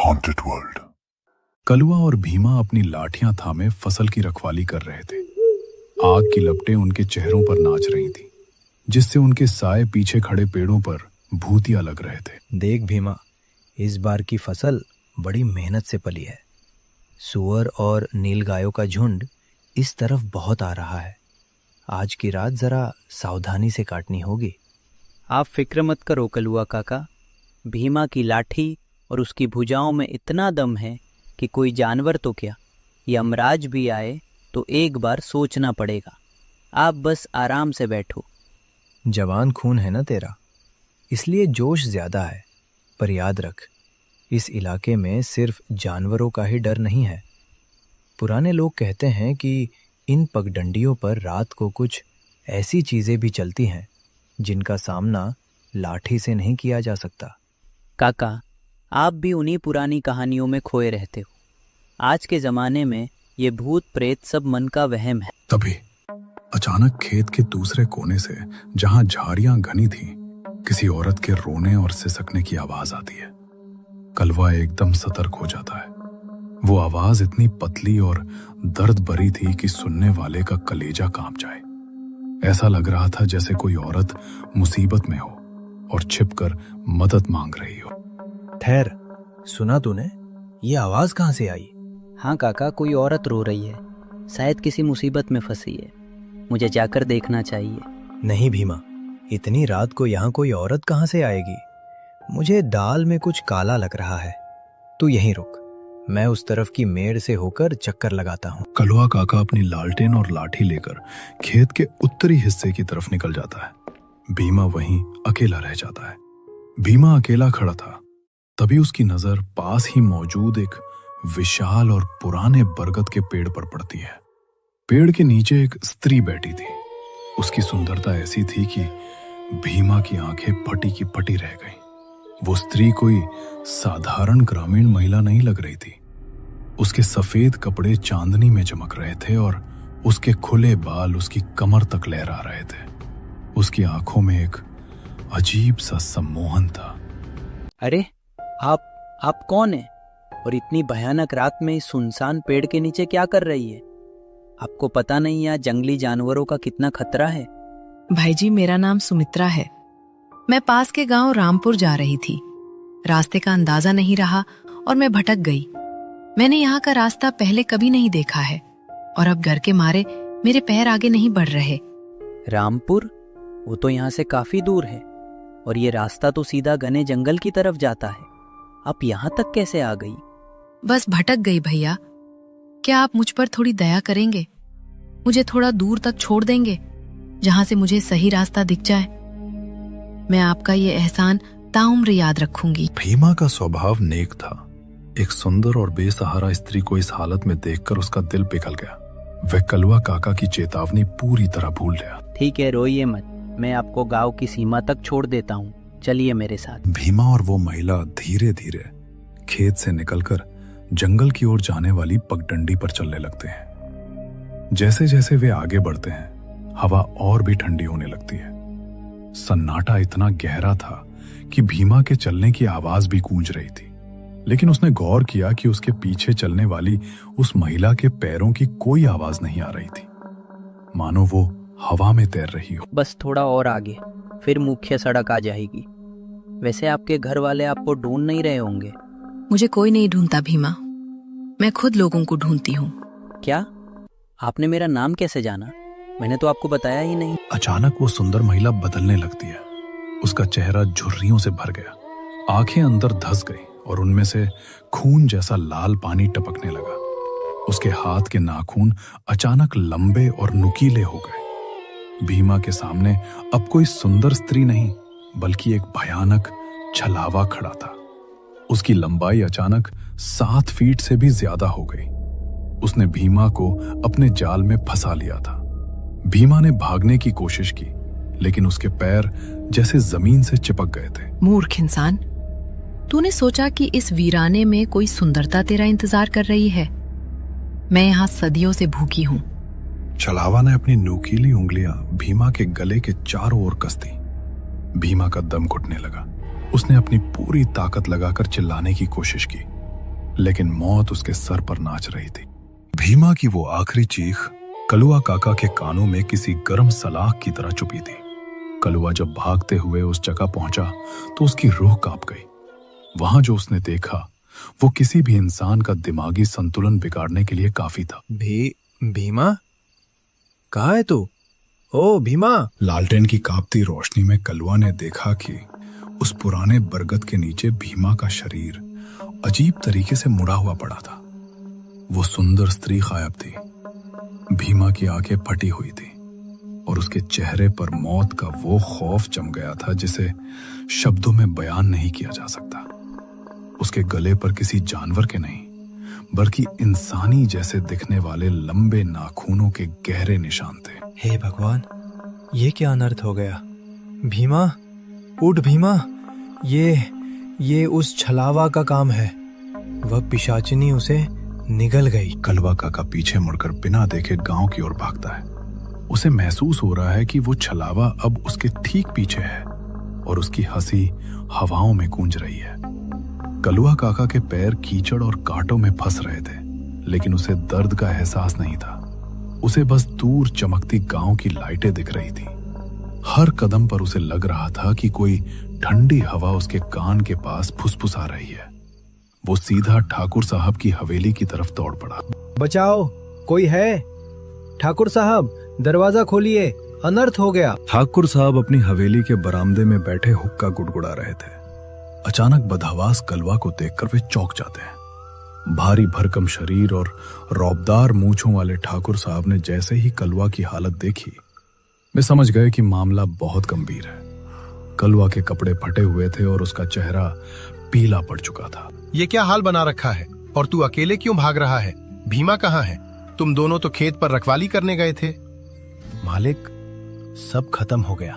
Haunted World। कलुआ और भीमा अपनी लाठियां थामे फसल की रखवाली कर रहे थे। आग की लपटें उनके चेहरों पर नाच रही थीं, जिससे उनके साए पीछे खड़े पेड़ों पर भूतिया लग रहे थे। देख भीमा, इस बार की फसल बड़ी मेहनत से पली है। सुअर और नीलगायों का झुंड इस तरफ बहुत आ रहा है। आज की रात जरा सावधानी से काटनी होगी। आप फिक्र मत करो कलुआ काका, भीमा की लाठी और उसकी भुजाओं में इतना दम है कि कोई जानवर तो क्या, यमराज भी आए तो एक बार सोचना पड़ेगा। आप बस आराम से बैठो। जवान खून है ना तेरा, इसलिए जोश ज्यादा है। पर याद रख, इस इलाके में सिर्फ जानवरों का ही डर नहीं है। पुराने लोग कहते हैं कि इन पगडंडियों पर रात को कुछ ऐसी चीजें भी चलती हैं जिनका सामना लाठी से नहीं किया जा सकता। काका, आप भी उन्हीं पुरानी कहानियों में खोए रहते हो। आज के ज़माने में ये भूत प्रेत सब मन का वहम है। तभी अचानक खेत के दूसरे कोने से, जहां झाड़ियां घनी थीं, किसी औरत के रोने और सिसकने की आवाज आती है। कलवा एकदम सतर्क हो जाता है। वो आवाज इतनी पतली और दर्द भरी थी कि सुनने वाले का कलेजा कांप जाए। ऐसा लग रहा था जैसे कोई औरत मुसीबत में हो और छिपकर मदद मांग रही हो। ठहर, सुना तूने? ये आवाज कहाँ से आई? हाँ काका, कोई औरत रो रही है। शायद किसी मुसीबत में फंसी है। मुझे जाकर देखना चाहिए। नहीं भीमा, इतनी रात को यहाँ कोई औरत कहाँ से आएगी? मुझे दाल में कुछ काला लग रहा है। तू यहीं रुक, मैं उस तरफ की मेड़ से होकर चक्कर लगाता हूँ। कलवा काका अपनी लालटेन और लाठी लेकर खेत के उत्तरी हिस्से की तरफ निकल जाता है। भीमा वहीं अकेला रह जाता है। भीमा अकेला खड़ा था, तभी उसकी नजर पास ही मौजूद एक विशाल और पुराने बरगद के पेड़ पर पड़ती है। पेड़ के नीचे एक स्त्री बैठी थी। उसकी सुंदरता ऐसी थी कि भीमा की आंखें फटी की फटी रह गईं। वो स्त्री कोई साधारण ग्रामीण महिला नहीं लग रही थी। उसके सफेद कपड़े चांदनी में चमक रहे थे और उसके खुले बाल उसकी कमर तक लहरा रहे थे। उसकी आंखों में एक अजीब सा सम्मोहन था। अरे आप कौन हैं? और इतनी भयानक रात में इस सुनसान पेड़ के नीचे क्या कर रही है? आपको पता नहीं यहाँ जंगली जानवरों का कितना खतरा है? भाई जी, मेरा नाम सुमित्रा है। मैं पास के गांव रामपुर जा रही थी। रास्ते का अंदाजा नहीं रहा और मैं भटक गई। मैंने यहाँ का रास्ता पहले कभी नहीं देखा है और अब डर के मारे मेरे पैर आगे नहीं बढ़ रहे। रामपुर? वो तो यहाँ से काफी दूर है और ये रास्ता तो सीधा घने जंगल की तरफ जाता है। आप यहाँ तक कैसे आ गई? बस भटक गई भैया। क्या आप मुझ पर थोड़ी दया करेंगे? मुझे थोड़ा दूर तक छोड़ देंगे, जहां से मुझे सही रास्ता दिख जाए। मैं आपका ये एहसान ताउम्र याद रखूंगी। भीमा का स्वभाव नेक था। एक सुंदर और बेसहारा स्त्री को इस हालत में देखकर उसका दिल पिघल गया। वह कलवा काका की चेतावनी पूरी तरह भूल गया। ठीक है, रोइए मत, मैं आपको गांव की सीमा तक छोड़ देता हूँ। चलिए मेरे साथ। भीमा और वो महिला धीरे धीरे खेत से निकलकर जंगल की ओर जाने वाली पगडंडी पर चलने लगते हैं। जैसे जैसे वे आगे बढ़ते हैं, हवा और भी ठंडी होने लगती है। सन्नाटा इतना गहरा था कि भीमा के चलने की आवाज भी गूंज रही थी, लेकिन उसने गौर किया कि उसके पीछे चलने वाली उस महिला के पैरों की कोई आवाज नहीं आ रही थी, मानो वो हवा में तैर रही हो। बस थोड़ा और आगे, फिर मुख्य सड़क आ जाएगी। वैसे आपके घर वाले आपको ढूंढ नहीं रहे होंगे? मुझे कोई नहीं ढूंढता भीमा, मैं खुद लोगों को ढूंढती हूँ। क्या? आपने मेरा नाम कैसे जाना? मैंने तो आपको बताया ही नहीं। अचानक वो सुंदर महिला बदलने लगती है। उसका चेहरा झुर्रियों से भर गया, आंखें अंदर धंस गई और उनमें से खून जैसा लाल पानी टपकने लगा। उसके हाथ के नाखून अचानक लंबे और नुकीले हो गए। भीमा के सामने अब कोई सुंदर स्त्री नहीं, बल्कि एक भयानक छलावा खड़ा था। उसकी लंबाई अचानक 7 फीट से भी ज्यादा हो गई। उसने भीमा को अपने जाल में फंसा लिया था। भीमा ने भागने की कोशिश की, लेकिन उसके पैर जैसे जमीन से चिपक गए थे। मूर्ख इंसान, तूने सोचा कि इस वीराने में कोई सुंदरता तेरा इंतजार कर रही है? मैं यहाँ सदियों से भूखी हूँ। छलावा ने अपनी नुकीली उंगलियां भीमा के गले के चारों ओर कस दी। भीमा का दम घुटने लगा। उसने अपनी पूरी ताकत लगाकर चिल्लाने की कोशिश की, लेकिन मौत उसके सर पर नाच रही थी। भीमा की वो आखिरी चीख कलुआ काका के कानों में किसी गर्म सलाख की तरह चुपी थी। कलुआ जब भागते हुए उस जगह पहुंचा तो उसकी रूह कांप गई। वहां जो उसने देखा वो किसी भी इंसान का दिमागी संतुलन बिगाड़ने के लिए काफी था। भीमा, कहाँ है तू? ओ भीमा! लालटेन की कांपती रोशनी में कलुआ ने देखा कि उस पुराने बरगद के नीचे भीमा का शरीर अजीब तरीके से मुड़ा हुआ पड़ा था। वो सुंदर स्त्री गायब थी। भीमा की आंखें फटी हुई थी और उसके चेहरे पर मौत का वो खौफ जम गया था जिसे शब्दों में बयान नहीं किया जा सकता। उसके गले पर किसी जानवर के नहीं बल्कि इंसानी जैसे दिखने वाले लंबे नाखूनों के गहरे निशान थे। हे भगवान, ये क्या अनर्थ हो गया? भीमा, उठ भीमा! ये उस छलावा का काम है। वह पिशाचिनी उसे निगल गई। कलवा काका पीछे मुड़कर बिना देखे गांव की ओर भागता है। उसे महसूस हो रहा है कि वो छलावा अब उसके ठीक पीछे है और उसकी हंसी हवाओं में गूंज रही है। कलुआ काका के पैर कीचड़ और कांटों में फंस रहे थे, लेकिन उसे दर्द का एहसास नहीं था। उसे बस दूर चमकती गांव की लाइटें दिख रही थी। हर कदम पर उसे लग रहा था कि कोई ठंडी हवा उसके कान के पास फुसफुसा रही है। वो सीधा ठाकुर साहब की हवेली की तरफ दौड़ पड़ा। बचाओ, कोई है? ठाकुर साहब, दरवाजा खोलिए, अनर्थ हो गया। ठाकुर साहब अपनी हवेली के बरामदे में बैठे हुक्का गुड़गुड़ा रहे थे। अचानक बदहवास कलवा को देखकर वे चौंक जाते हैं। भारी भरकम शरीर और रौबदार मूंछों वाले ठाकुर साहब ने जैसे ही कलवा की हालत देखी, वे समझ गए कि मामला बहुत गंभीर है। कलवा के कपड़े फटे हुए थे और उसका चेहरा पीला पड़ चुका था। ये क्या हाल बना रखा है? और तू अकेले क्यों भाग रहा है? भीमा कहाँ है? तुम दोनों तो खेत पर रखवाली करने गए थे। मालिक, सब खत्म हो गया।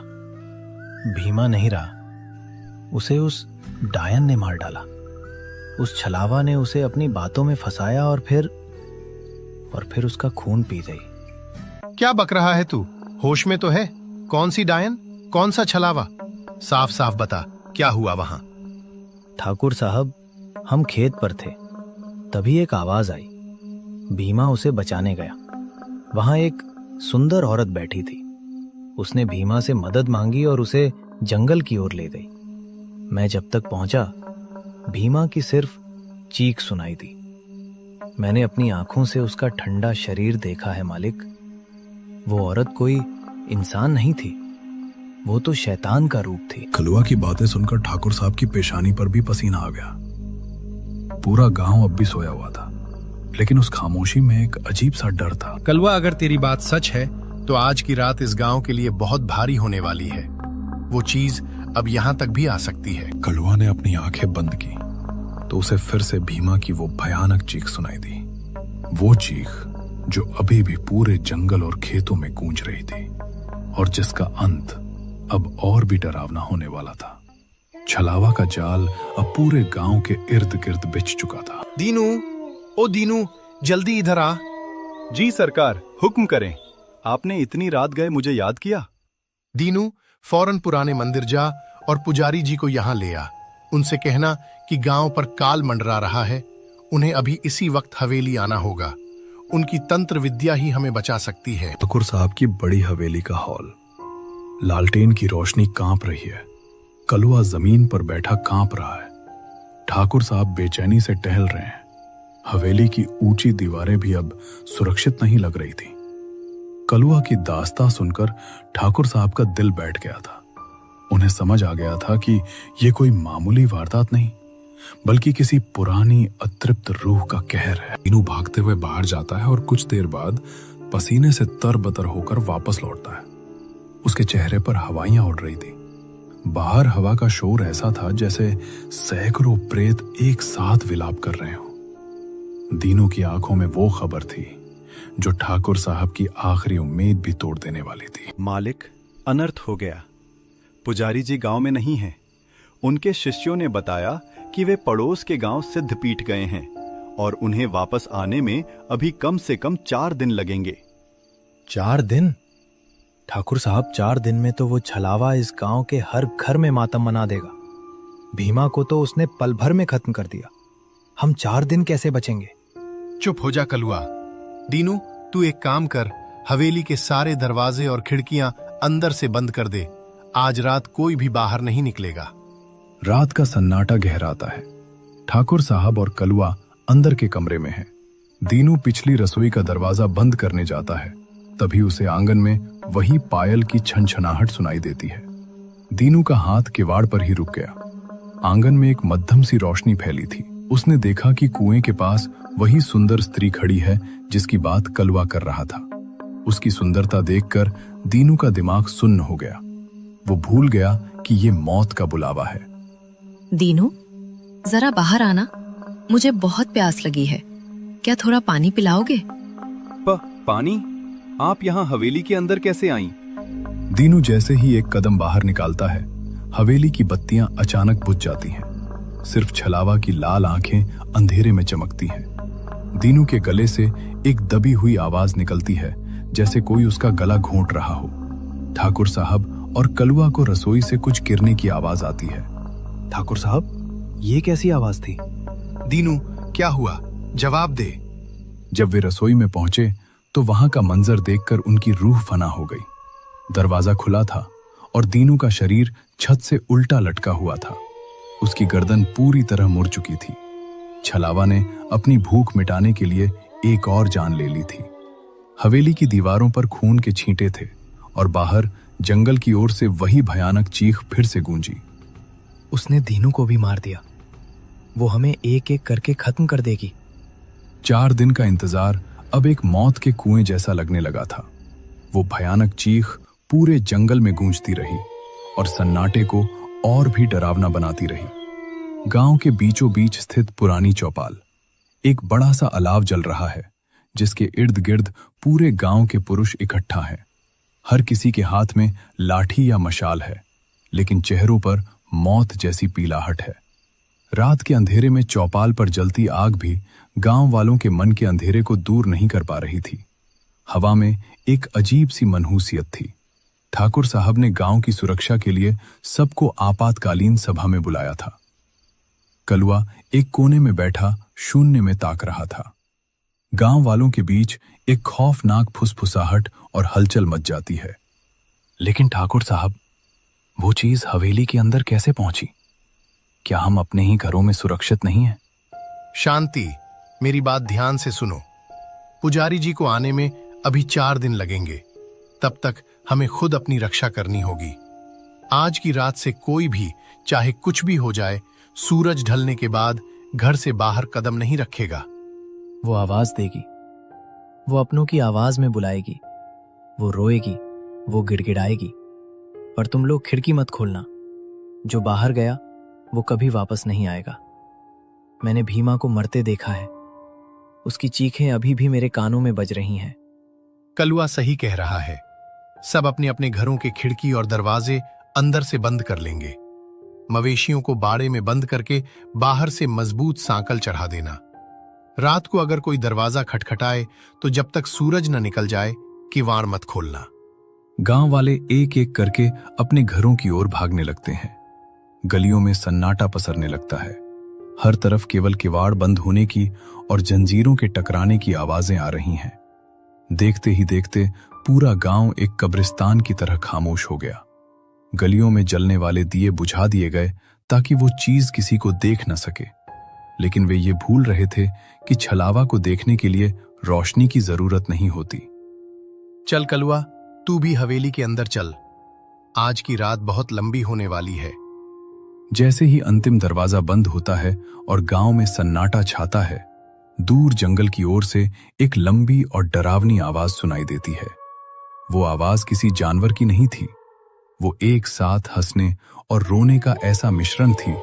भीमा नहीं रहा। उसे उस डायन ने मार डाला। उस छलावा ने उसे अपनी बातों में फंसाया और फिर उसका खून पी गई। क्या बक रहा है तू? होश में तो है? कौन सी डायन? कौन सा छलावा? साफ साफ बता, क्या हुआ वहां? ठाकुर साहब, हम खेत पर थे, तभी एक आवाज आई। भीमा उसे बचाने गया। वहां एक सुंदर औरत बैठी थी। उसने भीमा से मदद मांगी और उसे जंगल की ओर ले गई। मैं जब तक पहुंचा, भीमा की सिर्फ चीख सुनाई दी। मैंने अपनी आंखों से उसका ठंडा शरीर देखा है मालिक। वो औरत कोई इंसान नहीं थी, वो तो शैतान का रूप थी। कलुआ की बातें सुनकर ठाकुर साहब की पेशानी पर भी पसीना आ गया। पूरा गांव अब भी सोया हुआ था, लेकिन उस खामोशी में एक अजीब सा डर था। कलवा, अगर तेरी बात सच है तो आज की रात इस गांव के लिए बहुत भारी होने वाली है। वो चीज अब यहाँ तक भी आ सकती है। कलुआ ने अपनी आंखें बंद की तो उसे फिर से भीमा की वो भयानक चीख सुनाई दी। वो चीख जो अभी भी पूरे जंगल और खेतों में गूंज रही थी और जिसका अंत अब और भी डरावना होने वाला था। छलावा का जाल अब पूरे गांव के इर्द गिर्द बिछ चुका था। दीनू, ओ दीनू, जल्दी इधर आ। जी सरकार, हुक्म करें। आपने इतनी रात गए मुझे याद किया। दीनू, फौरन पुराने मंदिर जा और पुजारी जी को यहाँ ले आ। उनसे कहना कि गांव पर काल मंडरा रहा है। उन्हें अभी इसी वक्त हवेली आना होगा। उनकी तंत्र विद्या ही हमें बचा सकती है। ठाकुर साहब की बड़ी हवेली का हॉल, लालटेन की रोशनी कांप रही है। कलुआ जमीन पर बैठा कांप रहा है। ठाकुर साहब बेचैनी से टहल रहे हैं। हवेली की ऊंची दीवारें भी अब सुरक्षित नहीं लग रही थी। कलुआ की दास्तां सुनकर ठाकुर साहब का दिल बैठ गया था। उन्हें समझ आ गया था कि यह कोई मामूली वारदात नहीं, बल्कि किसी पुरानी अतृप्त रूह का कहर है। तीनों भागते हुए बाहर जाता है और कुछ देर बाद पसीने से तरबतर होकर वापस लौटता है। उसके चेहरे पर हवाइयां उड़ रही थी। बाहर हवा का शोर ऐसा था जैसे सैकड़ों प्रेत एक साथ विलाप कर रहे हों। दीनू की आंखों में वो खबर थी जो ठाकुर साहब की आखिरी उम्मीद भी तोड़ देने वाली थी। मालिक, अनर्थ हो गया। पुजारी जी गांव में नहीं हैं। उनके शिष्यों ने बताया कि वे पड़ोस के गांव सिद्धपीठ गए हैं और उन्हें वापस आने में अभी कम से कम 4 दिन लगेंगे। 4 दिन? ठाकुर साहब, 4 दिन में तो वो छलावा इस गांव के हर घर में मातम मना देगा। भीमा को तो उसने पल भर में खत्म कर दिया। हम 4 दिन कैसे बचेंगे? चुप हो जा कलुआ। दीनू, तू एक काम कर, हवेली के सारे दरवाजे और खिड़कियां अंदर से बंद कर दे। आज रात कोई भी बाहर नहीं निकलेगा। रात का सन्नाटा गहराता है। ठाकुर साहब और कलुआ अंदर के कमरे में हैं। दीनू पिछली रसोई का दरवाजा बंद करने जाता है, तभी उसे आंगन में वही पायल की छनछनाहट सुनाई देती है। दीनू का हाथ किवाड़ पर ही रुक गया। आंगन में एक मध्यम सी रोशनी फैली थी। उसने देखा कि कुएं के पास वही सुंदर स्त्री खड़ी है जिसकी बात कलुआ कर रहा था। उसकी सुंदरता देखकर दीनू का दिमाग सुन्न हो गया। वो भूल गया कि ये मौत का बुलावा है। दीनू, जरा बाहर आना, मुझे बहुत प्यास लगी है। क्या थोड़ा पानी पिलाओगे? पानी? आप यहाँ हवेली के अंदर कैसे आईं? दीनू जैसे ही एक कदम बाहर निकालता है, हवेली की बत्तियां अचानक बुझ जाती हैं। सिर्फ छलावा की लाल आंखें अंधेरे में चमकती हैं। दीनू के गले से एक दबी हुई आवाज निकलती है, जैसे कोई उसका गला घोंट रहा हो। ठाकुर साहब और कलुआ को रसोई से कुछ गिरने की आवाज आती है। ठाकुर साहब, ये कैसी आवाज थी? दीनू, क्या हुआ? जवाब दे। जब वे रसोई में पहुंचे तो वहां का मंजर देखकर उनकी रूह फना हो गई। दरवाजा खुला था और दीनू का शरीर छत से उल्टा लटका हुआ था। उसकी गर्दन पूरी तरह मुड़ चुकी थी। छलावा ने अपनी भूख मिटाने के लिए एक और जान ले ली थी। हवेली की दीवारों पर खून के छींटे थे और बाहर जंगल की ओर से वही भयानक चीख फिर से गूंजी। उसने दीनू को भी मार दिया। वो हमें एक एक करके खत्म कर देगी। 4 दिन का इंतजार अब एक मौत के कुएं जैसा लगने लगा था। वो भयानक चीख पूरे जंगल में गूंजती रही और सन्नाटे को और भी डरावना बनाती रही। गांव के बीचों बीच स्थित पुरानी चौपाल, एक बड़ा सा अलाव जल रहा है जिसके इर्द गिर्द पूरे गांव के पुरुष इकट्ठा हैं। हर किसी के हाथ में लाठी या मशाल है, लेकिन चेहरों पर मौत जैसी पीलाहट है। रात के अंधेरे में चौपाल पर जलती आग भी गांव वालों के मन के अंधेरे को दूर नहीं कर पा रही थी। हवा में एक अजीब सी मनहूसियत थी। ठाकुर साहब ने गांव की सुरक्षा के लिए सबको आपातकालीन सभा में बुलाया था। कलुआ एक कोने में बैठा शून्य में ताक रहा था। गांव वालों के बीच एक खौफनाक फुसफुसाहट और हलचल मच जाती है। लेकिन ठाकुर साहब, वो चीज हवेली के अंदर कैसे पहुंची? क्या हम अपने ही घरों में सुरक्षित नहीं हैं? शांति, मेरी बात ध्यान से सुनो। पुजारी जी को आने में अभी 4 दिन लगेंगे। तब तक हमें खुद अपनी रक्षा करनी होगी। आज की रात से कोई भी, चाहे कुछ भी हो जाए, सूरज ढलने के बाद घर से बाहर कदम नहीं रखेगा। वो आवाज देगी, वो अपनों की आवाज में बुलाएगी, वो रोएगी, वो गिड़गिड़ाएगी। पर तुम लोग खिड़की मत खोलना। जो बाहर गया वो कभी वापस नहीं आएगा। मैंने भीमा को मरते देखा है। उसकी चीखें अभी भी मेरे कानों में बज रही हैं। कलुआ सही कह रहा है। सब अपने अपने घरों के खिड़की और दरवाजे अंदर से बंद कर लेंगे। मवेशियों को बाड़े में बंद करके बाहर से मजबूत सांकल चढ़ा देना। रात को अगर कोई दरवाजा खटखटाए तो जब तक सूरज न निकल जाए किवाड़ मत खोलना। गांव वाले एक एक करके अपने घरों की ओर भागने लगते हैं। गलियों में सन्नाटा पसरने लगता है। हर तरफ केवल किवाड़ बंद होने की और जंजीरों के टकराने की आवाजें आ रही हैं। देखते ही देखते पूरा गांव एक कब्रिस्तान की तरह खामोश हो गया। गलियों में जलने वाले दिए बुझा दिए गए ताकि वो चीज किसी को देख न सके, लेकिन वे ये भूल रहे थे कि छलावा को देखने के लिए रोशनी की जरूरत नहीं होती। चल कलुआ, तू भी हवेली के अंदर चल। आज की रात बहुत लंबी होने वाली है। जैसे ही अंतिम दरवाजा बंद होता है और गांव में सन्नाटा छाता है, दूर जंगल की ओर से एक लंबी और डरावनी आवाज सुनाई देती है। वो आवाज किसी जानवर की नहीं थी। वो एक साथ हंसने और रोने का ऐसा मिश्रण थी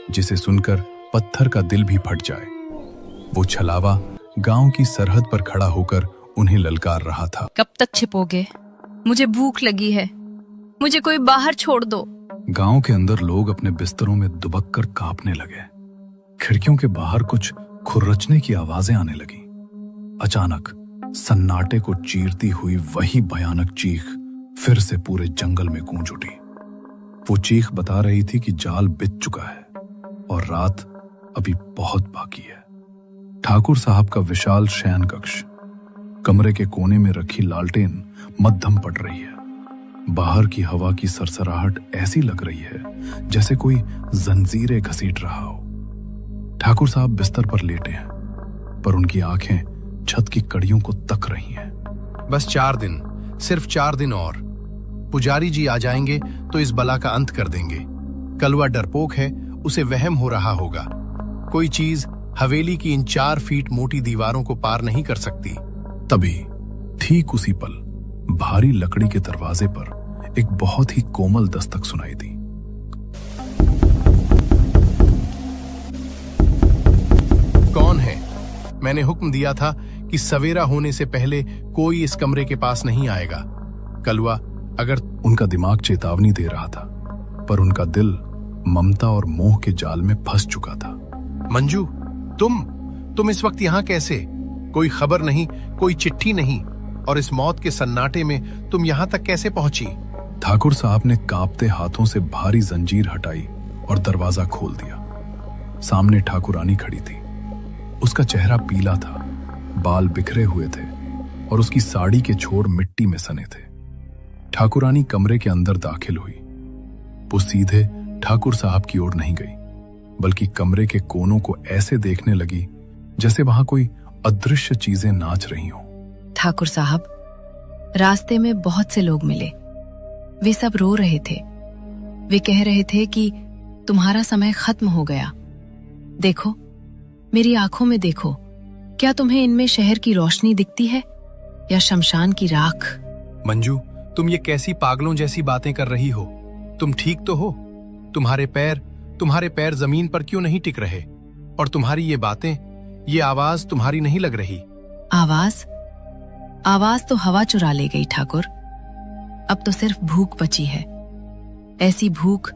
जिसे सुनकर पत्थर का दिल भी फट जाए। वो छलावा गांव की सरहद पर खड़ा होकर उन्हें ललकार रहा था। कब तक छिपोगे? मुझे भूख लगी है। मुझे कोई बाहर छोड़ दो। गांव के अंदर लोग अपने बिस्तरों में दुबक कर कांपने लगे। खिड़कियों के बाहर कुछ खुर्रचने की आवाजें आने लगी। अचानक सन्नाटे को चीरती हुई वही भयानक चीख फिर से पूरे जंगल में गूंज उठी। वो चीख बता रही थी कि जाल बिछ चुका है और रात अभी बहुत बाकी है। ठाकुर साहब का विशाल शयन कक्ष। कमरे के कोने में रखी लालटेन मध्यम पड़ रही है। बाहर की हवा की सरसराहट ऐसी लग रही है जैसे कोई जंजीरें घसीट रहा हो। ठाकुर साहब बिस्तर पर लेटे हैं, पर उनकी आंखें छत की कड़ियों को तक रही हैं। बस 4 दिन, सिर्फ 4 दिन और पुजारी जी आ जाएंगे तो इस बला का अंत कर देंगे। कलवा डरपोक है, उसे वहम हो रहा होगा। कोई चीज हवेली की इन 4 फीट मोटी दीवारों को पार नहीं कर सकती। तभी ठीक उसी पल भारी लकड़ी के दरवाजे पर एक बहुत ही कोमल दस्तक सुनाई दी। कौन है? मैंने हुक्म दिया था कि सवेरा होने से पहले कोई इस कमरे के पास नहीं आएगा। कलवा, अगर उनका दिमाग चेतावनी दे रहा था, पर उनका दिल ममता और मोह के जाल में फंस चुका था। मंजू, तुम इस वक्त यहां कैसे? कोई खबर नहीं, कोई चिट्ठी नहीं, और इस मौत के सन्नाटे में तुम यहां तक कैसे पहुंची? ठाकुर साहब ने कांपते हाथों से भारी जंजीर हटाई और दरवाजा खोल दिया। सामने ठाकुरानी खड़ी थी। उसका चेहरा पीला था, बाल बिखरे हुए थे और उसकी साड़ी के छोर मिट्टी में सने थे। ठाकुरानी कमरे के अंदर दाखिल हुई। वो सीधे ठाकुर साहब की ओर नहीं गई, बल्कि कमरे के कोनों को ऐसे देखने लगी जैसे वहां कोई अदृश्य चीजें नाच रही हों। ठाकुर साहब, रास्ते में बहुत से लोग मिले। वे सब रो रहे थे। वे कह रहे थे कि तुम्हारा समय खत्म हो गया। देखो, मेरी आंखों में देखो, क्या तुम्हें इनमें शहर की रोशनी दिखती है या शमशान की राख? मंजू, तुम ये कैसी पागलों जैसी बातें कर रही हो? तुम ठीक तो हो? तुम्हारे पैर जमीन पर क्यों नहीं टिक रहे? और तुम्हारी ये बातें, ये आवाज तुम्हारी नहीं लग रही। आवाज तो हवा चुरा ले गई ठाकुर। अब तो सिर्फ भूख बची है, ऐसी भूख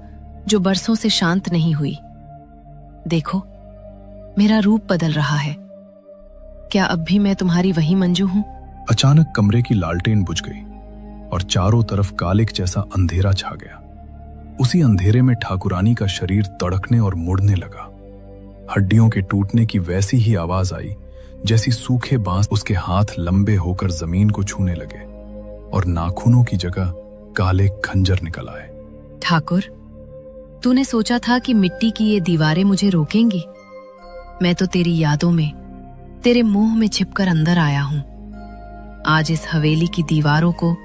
जो बरसों से शांत नहीं हुई। देखो, मेरा रूप बदल रहा है। क्या अब भी मैं तुम्हारी वही मंजू हूं? अचानक कमरे की लालटेन बुझ गई और चारों तरफ कालिक जैसा अंधेरा छा गया। उसी अंधेरे में ठाकुरानी का शरीर तड़कने और मुड़ने लगा। हड्डियों के टूटने की वैसी ही आवाज आई जैसी सूखे बांस उसके हाथ लंबे होकर जमीन को छूने लगे और नाखूनों की जगह काले खंजर निकल आए। ठाकुर, तूने सोचा था कि मिट्टी की ये दीवारें मुझे रोकेंगी? मैं तो तेरी यादों में, तेरे मोह में छिपकर अंदर आया हूं। आज इस हवेली की दीवारों को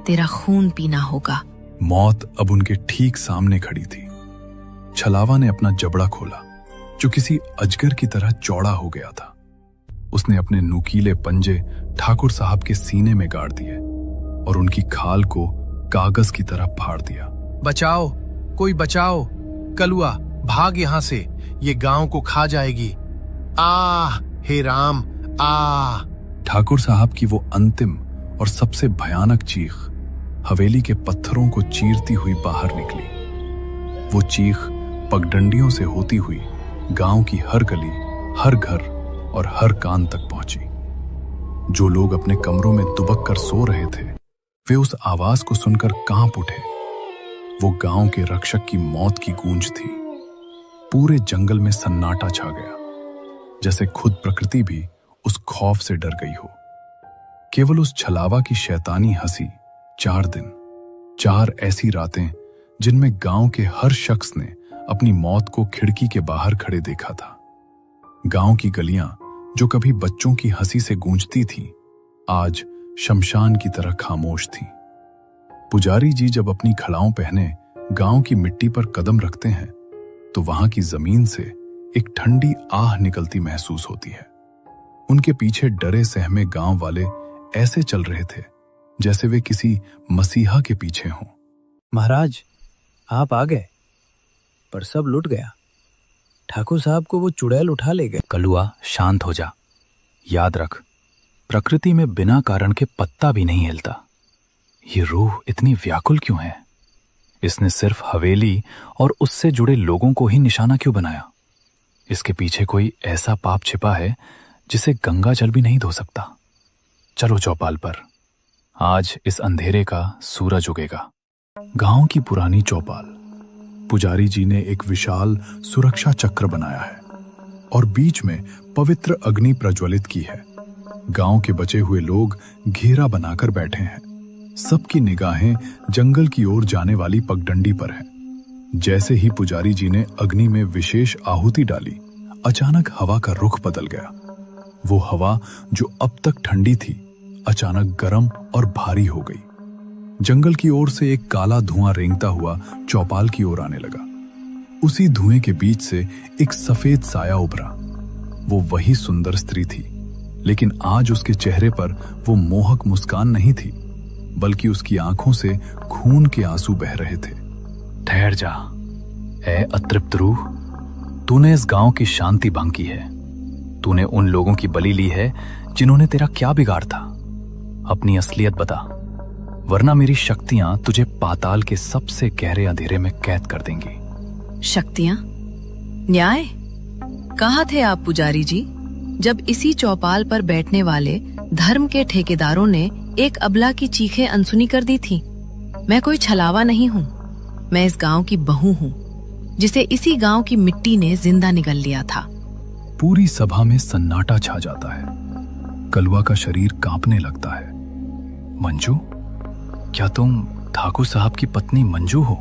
तेरा खून पीना होगा। मौत अब उनके ठीक सामने खड़ी थी। छलावा ने अपना जबड़ा खोला, जो किसी अजगर की तरह चौड़ा हो गया था। उसने अपने नुकीले पंजे ठाकुर साहब के सीने में गाड़ दिए और उनकी खाल को कागज की तरह फाड़ दिया। बचाओ, कोई बचाओ! कलुआ, भाग यहां से, ये गांव को खा जाएगी। हे राम, ठाकुर साहब की वो अंतिम और सबसे भयानक चीख हवेली के पत्थरों को चीरती हुई बाहर निकली। वो चीख पगडंडियों से होती हुई गांव की हर गली, हर घर और हर कान तक पहुंची। जो लोग अपने कमरों में दुबक कर सो रहे थे, वे उस आवाज को सुनकर कांप उठे। वो गांव के रक्षक की मौत की गूंज थी। पूरे जंगल में सन्नाटा छा गया, जैसे खुद प्रकृति भी उस खौफ से डर गई हो। केवल उस छलावा की शैतानी हंसी 4 दिन, 4 ऐसी रातें जिनमें गांव के हर शख्स ने अपनी मौत को खिड़की के बाहर खड़े देखा था। गांव की गलियां जो कभी बच्चों की हंसी से गूंजती थीं, आज शमशान की तरह खामोश थीं। पुजारी जी जब अपनी खड़ाओं पहने गांव की मिट्टी पर कदम रखते हैं, तो वहां की जमीन से एक ठंडी आह निकलती महसूस होती है। उनके पीछे डरे सहमे गांव वाले ऐसे चल रहे थे जैसे वे किसी मसीहा के पीछे हों। महाराज, आप आ गए, पर सब लुट गया। ठाकुर साहब को वो चुड़ैल उठा ले गए। कलुआ, शांत हो जा। याद रख, प्रकृति में बिना कारण के पत्ता भी नहीं हिलता। ये रूह इतनी व्याकुल क्यों है? इसने सिर्फ हवेली और उससे जुड़े लोगों को ही निशाना क्यों बनाया? इसके पीछे कोई ऐसा पाप छिपा है जिसे गंगा जल भी नहीं धो सकता। चलो चौपाल पर, आज इस अंधेरे का सूरज उगेगा। गांव की पुरानी चौपाल। पुजारी जी ने एक विशाल सुरक्षा चक्र बनाया है और बीच में पवित्र अग्नि प्रज्वलित की है। गांव के बचे हुए लोग घेरा बनाकर बैठे हैं। सबकी निगाहें जंगल की ओर जाने वाली पगडंडी पर है। जैसे ही पुजारी जी ने अग्नि में विशेष आहुति डाली, अचानक हवा का रुख बदल गया। वो हवा जो अब तक ठंडी थी, अचानक गर्म और भारी हो गई। जंगल की ओर से एक काला धुआं रेंगता हुआ चौपाल की ओर आने लगा। उसी धुएं के बीच से एक सफेद साया उभरा। वो वही सुंदर स्त्री थी, लेकिन आज उसके चेहरे पर वो मोहक मुस्कान नहीं थी, बल्कि उसकी आंखों से खून के आंसू बह रहे थे। ठहर जा, ए अतृप्त रूह, तूने इस गांव की शांति भंग की है। तूने उन लोगों की बलि ली है जिन्होंने तेरा क्या बिगाड़ था। अपनी असलियत बता, वरना मेरी शक्तियां तुझे पाताल के सबसे गहरे अंधेरे में कैद कर देंगी। शक्तियां? न्याय? कहाँ थे आप पुजारी जी, जब इसी चौपाल पर बैठने वाले धर्म के ठेकेदारों ने एक अबला की चीखें अनसुनी कर दी थी? मैं कोई छलावा नहीं हूँ। मैं इस गांव की बहू हूँ, जिसे इसी गांव की मिट्टी ने जिंदा निगल लिया था। पूरी सभा में सन्नाटा छा जाता है। कलवा का शरीर कांपने लगता है। मंजू, क्या तुम ठाकुर साहब की पत्नी मंजू हो?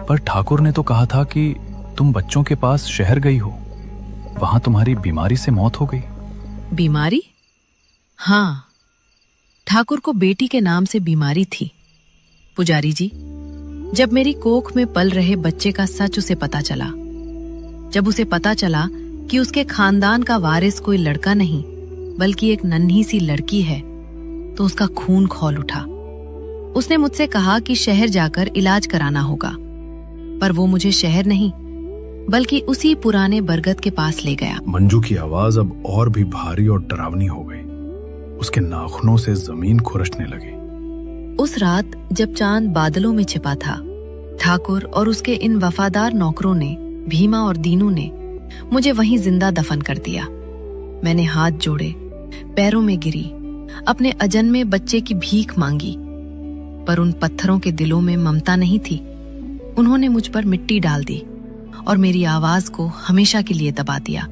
पर ठाकुर ने तो कहा था कि तुम बच्चों के पास शहर गई हो, वहां तुम्हारी बीमारी से मौत हो गई। बीमारी? हाँ, ठाकुर को बेटी के नाम से बीमारी थी। पुजारी जी, जब मेरी कोख में पल रहे बच्चे का सच उसे पता चला, जब उसे पता चला कि उसके खानदान का वारिस कोई लड़का नहीं बल्कि एक नन्ही सी लड़की है, तो उसका खून खौल उठा। उसने मुझसे कहा कि शहर जाकर इलाज कराना होगा, पर वो मुझे शहर नहीं बल्कि उसी पुराने बरगद के पास ले गया। मंजू की आवाज अब और भी भारी और डरावनी हो गई। उसके नाखूनों से जमीन खुरचने लगी। उस रात जब चांद बादलों में छिपा था, ठाकुर और उसके इन वफादार नौकरों ने, भीमा और दीनू ने, मुझे वहीं जिंदा दफन कर दिया। मैंने हाथ जोड़े, पैरों में गिरी, अपने अजन्मे बच्चे की भीख मांगी, पर उन पत्थरों के दिलों में ममता नहीं थी। उन्होंने मुझ पर मिट्टी डाल दी और मेरी आवाज को हमेशा के लिए दबा दिया।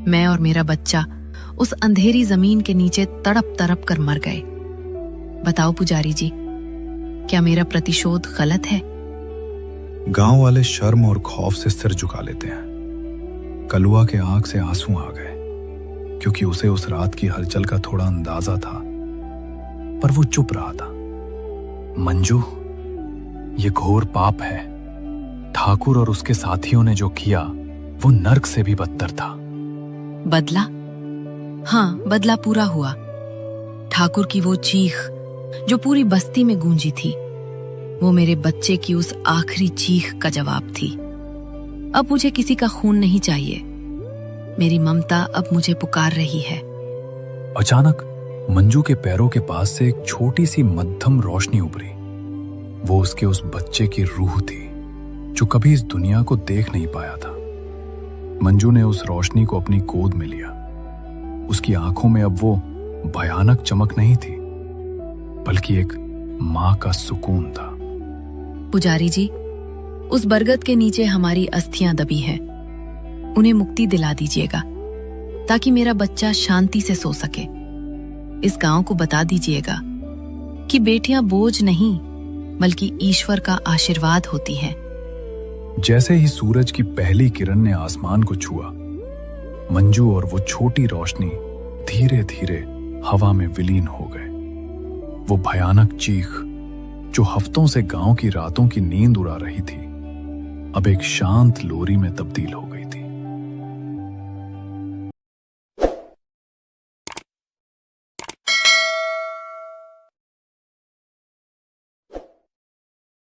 मैं और मेरा बच्चा उस अंधेरी जमीन के नीचे तड़प तड़प कर मर गए। बताओ पुजारी जी, क्या मेरा प्रतिशोध गलत है? गांव वाले शर्म और खौफ से सिर झुका लेते हैं। कलुआ के आंख से आंसू आ गए, क्योंकि उसे उस रात की हलचल का थोड़ा अंदाजा था, पर वो चुप रहा था। मंजू, ये घोर पाप है। ठाकुर और उसके साथियों ने जो किया वो नर्क से भी बदतर था। बदला? हाँ, बदला पूरा हुआ। ठाकुर की वो चीख जो पूरी बस्ती में गूंजी थी, वो मेरे बच्चे की उस आखिरी चीख का जवाब थी। अब मुझे किसी का खून नहीं चाहिए। मेरी ममता अब मुझे पुकार रही है। अचानक मंजू के पैरों के पास से एक छोटी सी मध्यम रोशनी उभरी। वो उसके उस बच्चे की रूह थी जो कभी इस दुनिया को देख नहीं पाया था। मंजू ने उस रोशनी को अपनी गोद में लिया। उसकी आंखों में अब वो भयानक चमक नहीं थी, बल्कि एक मां का सुकून था। पुजारी जी, उस बरगद के नीचे हमारी अस्थियां दबी हैं। उन्हें मुक्ति दिला दीजिएगा ताकि मेरा बच्चा शांति से सो सके। इस गांव को बता दीजिएगा कि बेटियां बोझ नहीं बल्कि ईश्वर का आशीर्वाद होती हैं। जैसे ही सूरज की पहली किरण ने आसमान को छुआ, मंजू और वो छोटी रोशनी धीरे धीरे हवा में विलीन हो गए। वो भयानक चीख जो हफ्तों से गांव की रातों की नींद उड़ा रही थी, अब एक शांत लोरी में तब्दील हो गई थी।